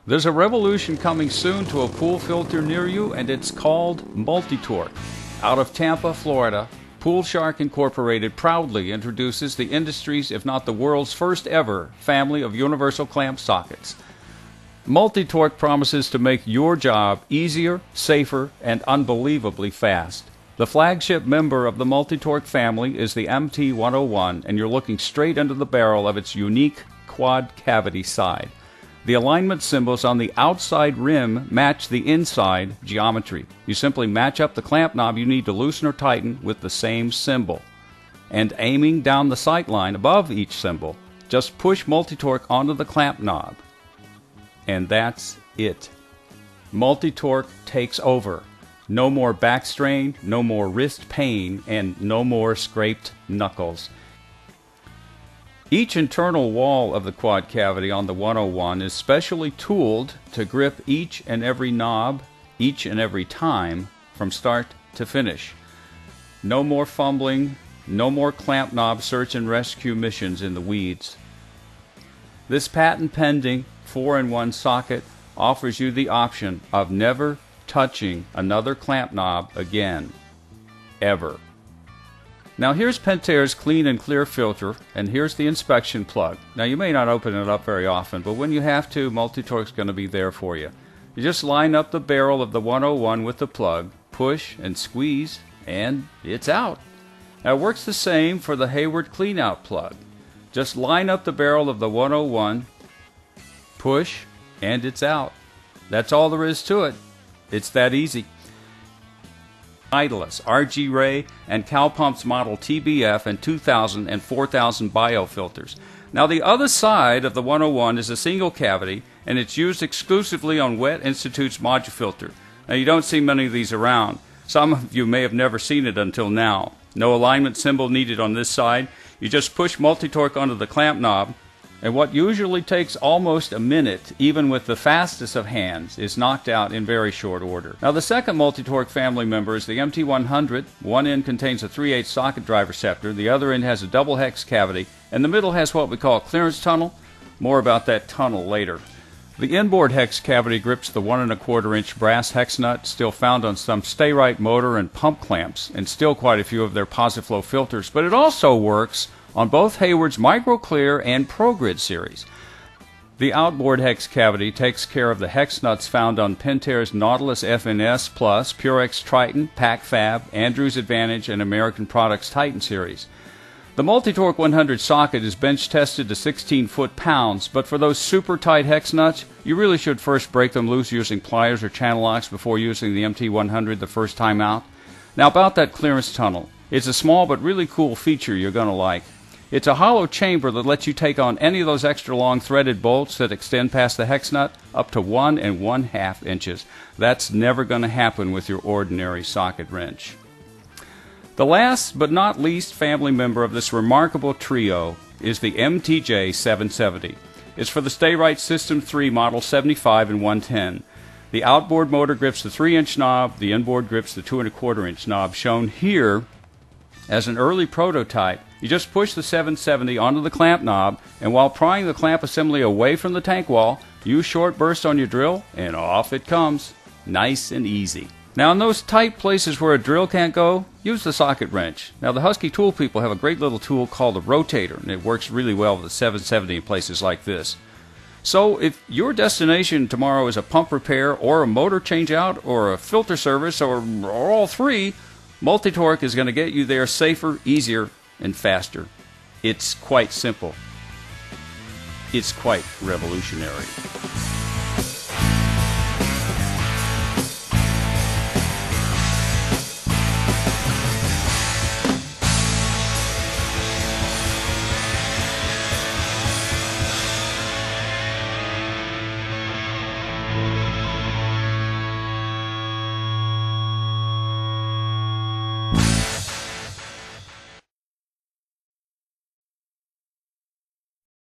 There's a revolution coming soon to a pool filter near you, and it's called Multi-Tork. Out of Tampa, Florida, Pool Shark Incorporated proudly introduces the industry's, if not the world's first ever, family of universal clamp sockets. Multi-Tork promises to make your job easier, safer, and unbelievably fast. The flagship member of the Multi-Tork family is the MT101, and you're looking straight into the barrel of its unique quad cavity side. The alignment symbols on the outside rim match the inside geometry. You simply match up the clamp knob you need to loosen or tighten with the same symbol. And aiming down the sight line above each symbol, just push Multi-Tork onto the clamp knob. And that's it. Multi-Tork takes over. No more back strain, no more wrist pain, and no more scraped knuckles. Each internal wall of the quad cavity on the 101 is specially tooled to grip each and every knob, each and every time, from start to finish. No more fumbling, no more clamp knob search and rescue missions in the weeds. This patent-pending 4-in-1 socket offers you the option of never touching another clamp knob again, ever. Now here's Pentair's clean and clear filter, and here's the inspection plug. Now you may not open it up very often, but when you have to, Multi-Tork's going to be there for you. You just line up the barrel of the 101 with the plug, push and squeeze, and it's out. Now it works the same for the Hayward clean-out plug. Just line up the barrel of the 101, push, and it's out. That's all there is to it. It's that easy. Idless, RG Ray, and Calpump's model TBF and 2000 and 4000 biofilters. Now the other side of the 101 is a single cavity, and it's used exclusively on Wet Institute's Modulfilter. Now you don't see many of these around. Some of you may have never seen it until now. No alignment symbol needed on this side. You just push Multi-Tork onto the clamp knob, and what usually takes almost a minute, even with the fastest of hands, is knocked out in very short order. Now the second Multi-Tork family member is the MT100. One end contains a 3/8 socket drive receptor, the other end has a double hex cavity, and the middle has what we call a clearance tunnel. More about that tunnel later. The inboard hex cavity grips the 1 1/4 inch brass hex nut, still found on some Stay-Right motor and pump clamps, and still quite a few of their PosiFlow filters, but it also works on both Hayward's MicroClear and ProGrid series. The outboard hex cavity takes care of the hex nuts found on Pentair's Nautilus FNS Plus, Purex Triton, PacFab, Andrews Advantage, and American Products Titan series. The Multi-Tork 100 socket is bench tested to 16 foot-pounds, but for those super tight hex nuts, you really should first break them loose using pliers or channel locks before using the MT100 the first time out. Now about that clearance tunnel. It's a small but really cool feature you're going to like. It's a hollow chamber that lets you take on any of those extra long threaded bolts that extend past the hex nut up to 1 1/2 inches. That's never going to happen with your ordinary socket wrench. The last but not least family member of this remarkable trio is the MTJ 770. It's for the Stay-Right System 3 Model 75 and 110. The outboard motor grips the 3-inch knob, the inboard grips the 2 1/4 inch knob, shown here as an early prototype. You just push the 770 onto the clamp knob, and while prying the clamp assembly away from the tank wall, use short bursts on your drill, and off it comes. Nice and easy. Now in those tight places where a drill can't go, use the socket wrench. Now the Husky tool people have a great little tool called a rotator, and it works really well with the 770 in places like this. So if your destination tomorrow is a pump repair, or a motor change out, or a filter service, or all three, Multi-Tork is going to get you there safer, easier, and faster. It's quite simple. It's quite revolutionary.